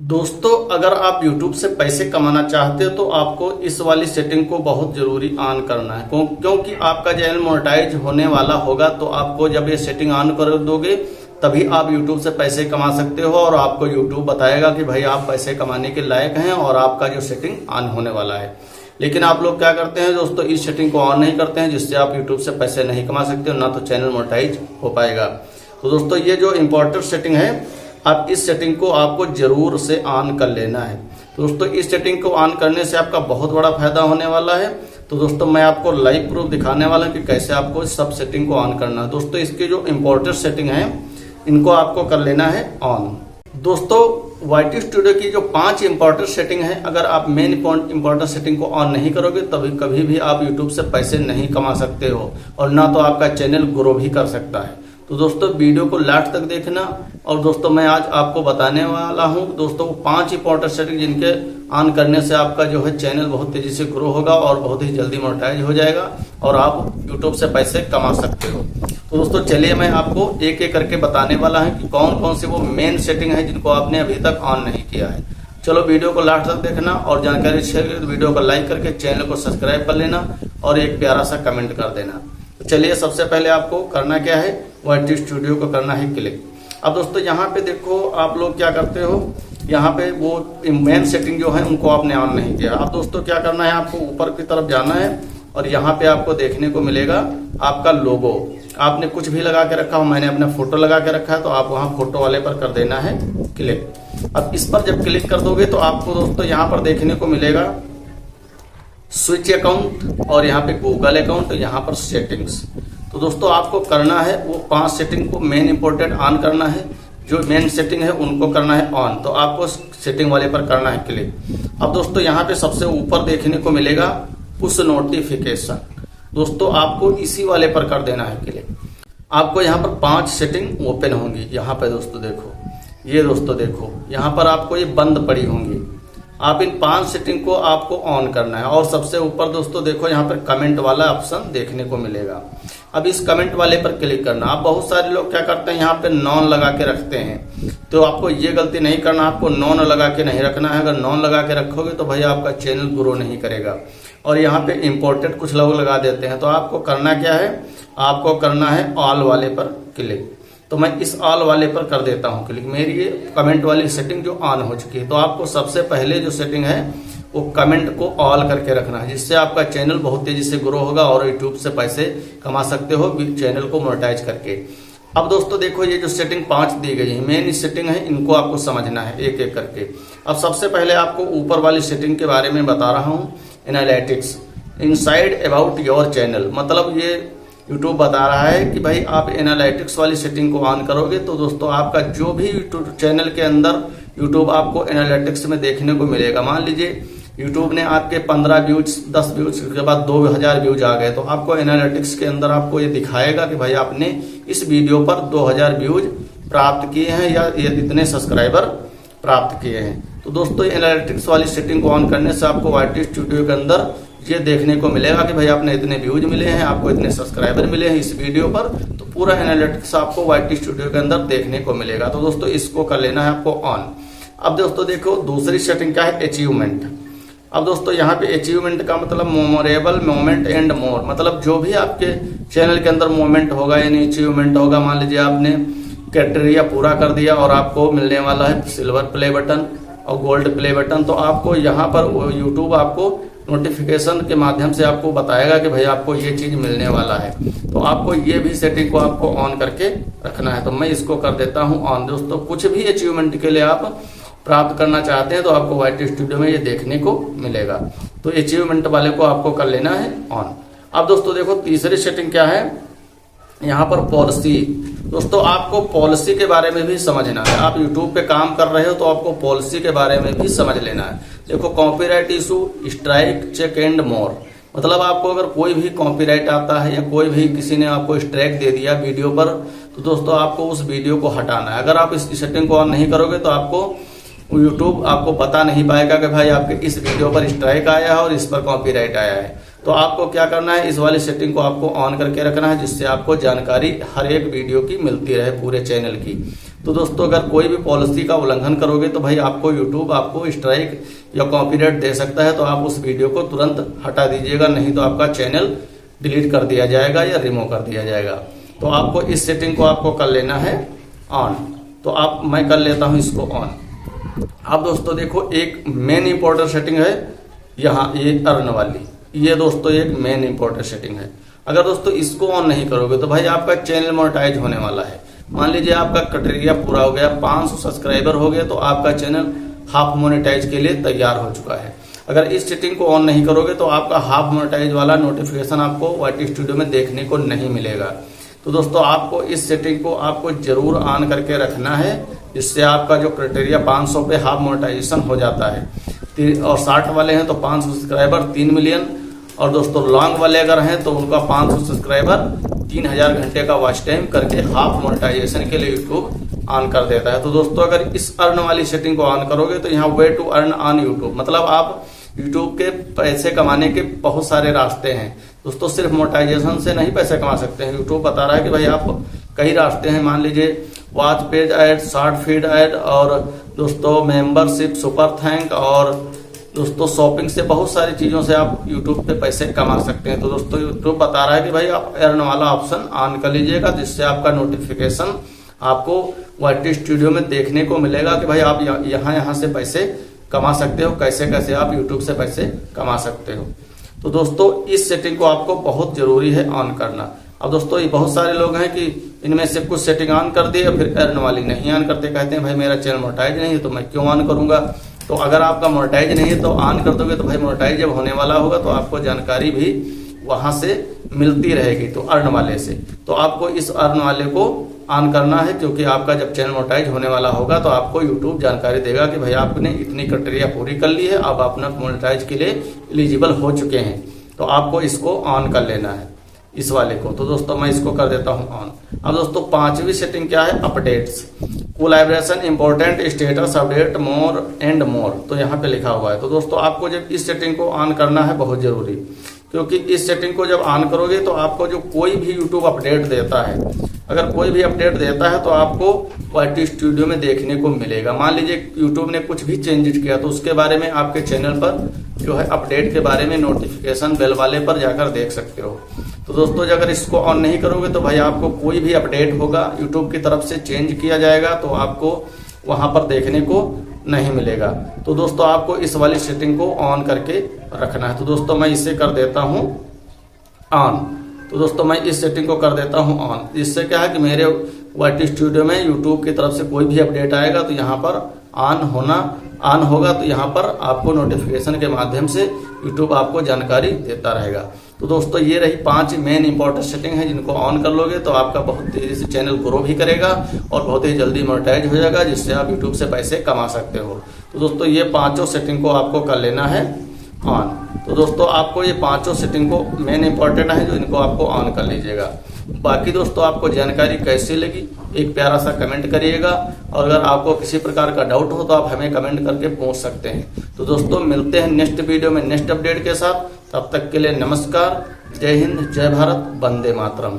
दोस्तों, अगर आप YouTube से पैसे कमाना चाहते हो तो आपको इस वाली सेटिंग को बहुत जरूरी ऑन करना है क्योंकि आपका चैनल मोनेटाइज होने वाला होगा। तो आपको जब ये सेटिंग ऑन कर दोगे तभी आप YouTube से पैसे कमा सकते हो और आपको YouTube बताएगा कि भाई आप पैसे कमाने के लायक हैं और आपका जो सेटिंग ऑन होने वाला है। लेकिन आप लोग क्या करते हैं दोस्तों, इस सेटिंग को ऑन नहीं करते हैं, जिससे आप YouTube से पैसे नहीं कमा सकते हो, ना तो चैनल मोनेटाइज हो पाएगा। तो दोस्तों, ये जो इम्पोर्टेंट सेटिंग है, आप इस सेटिंग को आपको जरूर से ऑन कर लेना है। तो दोस्तों, इस सेटिंग को ऑन करने से आपका बहुत बड़ा फायदा होने वाला है। तो दोस्तों, मैं आपको लाइव प्रूफ दिखाने वाला हूं कि कैसे आपको इस सब सेटिंग को ऑन करना है। दोस्तों, इसके जो इम्पोर्टेंट सेटिंग है इनको आपको कर लेना है ऑन। दोस्तों, YT स्टूडियो की जो 5 इंपॉर्टेंट सेटिंग है, अगर आप मेन इंपॉर्टेंट सेटिंग को ऑन नहीं करोगे तभी कभी भी आप YouTube से पैसे नहीं कमा सकते हो और ना तो आपका चैनल ग्रो भी कर सकता है। तो दोस्तों, वीडियो को लास्ट तक देखना। और दोस्तों, मैं आज आपको बताने वाला हूं दोस्तों 5 इंपॉर्टेंट सेटिंग जिनके ऑन करने से आपका जो है चैनल बहुत तेजी से ग्रो होगा और बहुत ही जल्दी मोनेटाइज हो जाएगा और आप YouTube से पैसे कमा सकते हो। तो दोस्तों, चलिए मैं आपको एक एक करके बताने वाला हूं कि कौन कौन सी वो मेन सेटिंग है जिनको आपने अभी तक ऑन नहीं किया है। चलो, वीडियो को लास्ट तक देखना और जानकारी शेयर करके वीडियो को लाइक करके चैनल को सब्सक्राइब कर लेना और एक प्यारा सा कमेंट कर देना। तो चलिए, सबसे पहले आपको करना क्या है, YT स्टूडियो को करना है क्लिक। अब दोस्तों, यहाँ पे देखो आप लोग क्या करते हो, यहाँ पे वो मेन सेटिंग जो है उनको आपने ऑन नहीं किया। अब दोस्तों, क्या करना है, आपको ऊपर की तरफ जाना है और यहाँ पे आपको देखने को मिलेगा आपका लोगो। आपने कुछ भी लगा के रखा हो, मैंने अपना फोटो लगा के रखा है, तो आप वहां फोटो वाले पर कर देना है क्लिक। अब इस पर जब क्लिक कर दोगे तो आपको दोस्तों यहाँ पर देखने को मिलेगा स्विच अकाउंट और यहाँ पे गूगल अकाउंट, यहाँ पर सेटिंग्स। तो दोस्तों, आपको करना है वो 5 सेटिंग को मेन इंपोर्टेंट ऑन करना है। जो मेन सेटिंग है उनको करना है ऑन, तो आपको सेटिंग वाले पर करना है क्लिक। अब दोस्तों, यहाँ पे सबसे ऊपर देखने को मिलेगा पुश नोटिफिकेशन। दोस्तों, आपको इसी वाले पर कर देना है क्लिक। आपको यहाँ पर 5 सेटिंग ओपन होंगी। यहाँ पे दोस्तों देखो, ये दोस्तों देखो, यहाँ पर आपको ये बंद पड़ी होंगी। आप इन 5 सेटिंग को आपको ऑन करना है और सबसे ऊपर दोस्तों देखो, यहाँ पर कमेंट वाला ऑप्शन देखने को मिलेगा। अब इस कमेंट वाले पर क्लिक करना। आप बहुत सारे लोग क्या करते हैं, यहाँ पे नॉन लगा के रखते हैं, तो आपको ये गलती नहीं करना। आपको नॉन लगा के नहीं रखना है। अगर नॉन लगा के रखोगे तो भाई आपका चैनल ग्रो नहीं करेगा। और यहाँ पे इम्पोर्टेंट कुछ लोग लगा देते हैं, तो आपको करना क्या है, आपको करना है ऑल वाले पर क्लिक। तो मैं इस ऑल वाले पर कर देता हूं क्लिक। मेरी ये कमेंट वाली सेटिंग जो ऑन हो चुकी है, तो आपको सबसे पहले जो सेटिंग है वो कमेंट को ऑल करके रखना है, जिससे आपका चैनल बहुत तेजी से ग्रो होगा और YouTube से पैसे कमा सकते हो चैनल को मोनेटाइज करके। अब दोस्तों देखो, ये जो सेटिंग 5 दी गई है मेन सेटिंग है, इनको आपको समझना है एक एक करके। अब सबसे पहले आपको ऊपर वाली सेटिंग के बारे में बता रहा हूँ, analytics inside about your channel. मतलब ये YouTube बता रहा है कि भाई आप एनालिटिक्स वाली सेटिंग को ऑन करोगे तो दोस्तों आपका जो भी YouTube चैनल के अंदर YouTube आपको एनालिटिक्स में देखने को मिलेगा। मान लीजिए YouTube ने आपके 15 व्यूज 10 व्यूज के बाद 2000 व्यूज आ गए, तो आपको एनालिटिक्स के अंदर आपको ये दिखाएगा कि भाई आपने इस वीडियो पर 2000 व्यूज प्राप्त किए हैं या ये इतने सब्सक्राइबर प्राप्त किए हैं। तो दोस्तों, एनालिटिक्स वाली सेटिंग को ऑन करने से आपको YT स्टूडियो के अंदर ये देखने को मिलेगा कि भाई आपने इतने व्यूज मिले हैं, आपको इतने सब्सक्राइबर मिले हैं इस वीडियो पर। तो पूरा एनालिटिक्स आपको YT स्टूडियो के अंदर देखने को मिलेगा। तो दोस्तों, इसको कर लेना है आपको ऑन। अब दोस्तों देखो, दूसरी सेटिंग क्या है, अचीवमेंट। अब दोस्तों, यहाँ पे अचीवमेंट का मतलब मेमोरेबल मोमेंट एंड मोर। मतलब जो भी आपके चैनल के अंदर मोमेंट होगा यानी अचीवमेंट होगा, मान लीजिए आपने क्राइटेरिया पूरा कर दिया और आपको मिलने वाला है सिल्वर प्ले बटन और गोल्ड प्ले बटन। तो आपको यहाँ पर YouTube आपको नोटिफिकेशन के माध्यम से आपको बताएगा कि भाई आपको ये चीज मिलने वाला है। तो आपको ये भी सेटिंग को आपको ऑन करके रखना है। तो मैं इसको कर देता हूं ऑन। दोस्तों, कुछ भी अचीवमेंट के लिए आप प्राप्त करना चाहते हैं तो आपको YT स्टूडियो में ये देखने को मिलेगा। तो अचीवमेंट वाले को आपको कर लेना है ऑन। अब दोस्तों देखो, तीसरी सेटिंग क्या है, यहाँ पर पॉलिसी। दोस्तों, आपको पॉलिसी के बारे में भी समझना है। आप YouTube पे काम कर रहे हो तो आपको पॉलिसी के बारे में भी समझ लेना है। देखो, copyright issue, strike, check and more. मतलब आपको अगर कोई भी कॉपीराइट आता है या कोई भी किसी ने आपको स्ट्राइक दे दिया वीडियो पर, तो दोस्तों आपको उस वीडियो को हटाना है। अगर आप इस सेटिंग को ऑन नहीं करोगे तो आपको YouTube आपको बता नहीं पाएगा कि भाई आपके इस वीडियो पर स्ट्राइक आया है और इस पर कॉपीराइट आया है। तो आपको क्या करना है, इस वाली सेटिंग को आपको ऑन करके रखना है, जिससे आपको जानकारी हर एक वीडियो की मिलती रहे पूरे चैनल की। तो दोस्तों अगर कोई भी पॉलिसी का उल्लंघन करोगे तो भाई आपको यूट्यूब आपको स्ट्राइक या कॉपीराइट दे सकता है। तो आप उस वीडियो को तुरंत हटा दीजिएगा, नहीं तो आपका चैनल डिलीट कर दिया जाएगा या रिमूव कर दिया जाएगा। तो आपको इस सेटिंग को आपको कर लेना है ऑन। तो मैं कर लेता हूं इसको ऑन। अब दोस्तों देखो एक मेन इंपॉर्टेंट सेटिंग है यहाँ, ये अर्न वाली, ये दोस्तों एक मेन इंपॉर्टेंट सेटिंग है। अगर दोस्तों इसको ऑन नहीं करोगे तो भाई आपका चैनल मोनेटाइज होने वाला है। मान लीजिए आपका क्राइटेरिया पूरा हो गया, 500 सब्सक्राइबर हो गए, तो आपका चैनल हाफ मोनेटाइज के लिए तैयार हो चुका है। अगर इस सेटिंग को ऑन नहीं करोगे तो आपका हाफ मोनेटाइज वाला नोटिफिकेशन आपको YT स्टूडियो में देखने को नहीं मिलेगा। तो दोस्तों आपको इस सेटिंग को आपको जरूर ऑन करके रखना है, जिससे आपका जो क्राइटेरिया 500 पे हाफ मोनेटाइजेशन हो जाता है। और 60 वाले हैं तो 500 सब्सक्राइबर 3 मिलियन, और दोस्तों लॉन्ग वाले अगर हैं तो उनका 500 सब्सक्राइबर 3000 घंटे का वॉच टाइम करके हाफ मोनेटाइजेशन के लिए यूट्यूब ऑन कर देता है। तो दोस्तों अगर इस अर्न वाली सेटिंग को ऑन करोगे तो यहाँ way to earn on YouTube, मतलब आप यूट्यूब के पैसे कमाने के बहुत सारे रास्ते हैं दोस्तों। सिर्फ मोनेटाइजेशन से नहीं पैसे कमा सकते हैं, यूट्यूब बता रहा है कि भाई आप कई रास्ते हैं। मान लीजिए watch page add, short feed add, और दोस्तों मेंबरशिप, सुपर थैंक, और दोस्तों शॉपिंग से बहुत सारी चीजों से आप यूट्यूब पे पैसे कमा सकते हैं। तो दोस्तों यूट्यूब बता रहा है कि भाई आप अर्न वाला ऑप्शन ऑन कर लीजिएगा, जिससे आपका नोटिफिकेशन आपको YT स्टूडियो में देखने को मिलेगा कि भाई आप यहाँ से पैसे कमा सकते हो, कैसे कैसे आप यूट्यूब से पैसे कमा सकते हो। तो दोस्तों इस सेटिंग को आपको बहुत जरूरी है ऑन करना। अब दोस्तों ये बहुत सारे लोग हैं कि इनमें से कुछ सेटिंग ऑन कर दिए फिर अर्न वाली नहीं ऑन करते, कहते हैं भाई मेरा चैनल मोनेटाइज नहीं है तो मैं क्यों ऑन करूंगा। तो अगर आपका मोनेटाइज नहीं है तो ऑन कर दोगे तो भाई मोनेटाइज जब होने वाला होगा तो आपको जानकारी भी वहां से मिलती रहेगी, तो अर्न वाले से। तो आपको इस अर्न वाले को ऑन करना है, क्योंकि आपका जब चैनल मोनेटाइज होने वाला होगा तो आपको यूट्यूब जानकारी देगा कि भाई आपने इतनी क्राइटेरिया पूरी कर ली है, अब अपना मोनेटाइज के लिए एलिजिबल हो चुके हैं। तो आपको इसको ऑन कर लेना है, इस वाले को। तो दोस्तों मैं इसको कर देता हूं ऑन। अब दोस्तों 5वीं सेटिंग क्या है, updates, collaboration, important, status update, more and more. तो यहाँ पे लिखा हुआ है। तो दोस्तों आपको जब इस सेटिंग को ऑन करना है बहुत जरूरी, क्योंकि इस सेटिंग को जब ऑन करोगे तो आपको जो कोई भी यूट्यूब अपडेट देता है, अगर कोई भी अपडेट देता है तो आपको YT स्टूडियो में देखने को मिलेगा। मान लीजिए यूट्यूब ने कुछ भी चेंजेस किया तो उसके बारे में आपके चैनल पर जो है अपडेट के बारे में नोटिफिकेशन बेल वाले पर जाकर देख सकते हो। तो दोस्तों अगर इसको ऑन नहीं करोगे तो भाई आपको कोई भी अपडेट होगा यूट्यूब की तरफ से चेंज किया जाएगा तो आपको वहां पर देखने को नहीं मिलेगा। तो दोस्तों आपको इस वाली सेटिंग को ऑन करके रखना है। तो दोस्तों मैं इसे कर देता हूं ऑन। तो दोस्तों मैं इस सेटिंग को कर देता हूं ऑन। इससे क्या है कि मेरे YT स्टूडियो में यूट्यूब की तरफ से कोई भी अपडेट आएगा तो यहाँ पर ऑन होगा, तो यहाँ पर आपको नोटिफिकेशन के माध्यम से यूट्यूब आपको जानकारी देता रहेगा। तो दोस्तों ये रही 5 मेन इंपॉर्टेंट सेटिंग है, जिनको ऑन कर लोगे तो आपका बहुत तेजी से चैनल ग्रो भी करेगा और बहुत ही जल्दी मोनेटाइज हो जाएगा, जिससे आप यूट्यूब से पैसे कमा सकते हो। तो दोस्तों ये 5 सेटिंग को आपको कर लेना है ऑन। तो दोस्तों आपको ये 5 सेटिंग को मेन इंपॉर्टेंट है जो इनको आपको ऑन कर लीजिएगा। बाकी दोस्तों आपको जानकारी कैसी लगी एक प्यारा सा कमेंट करिएगा, और अगर आपको किसी प्रकार का डाउट हो तो आप हमें कमेंट करके पूछ सकते हैं। तो दोस्तों मिलते हैं नेक्स्ट वीडियो में नेक्स्ट अपडेट के साथ, तब तक के लिए नमस्कार, जय हिंद, जय भारत, वंदे मातरम।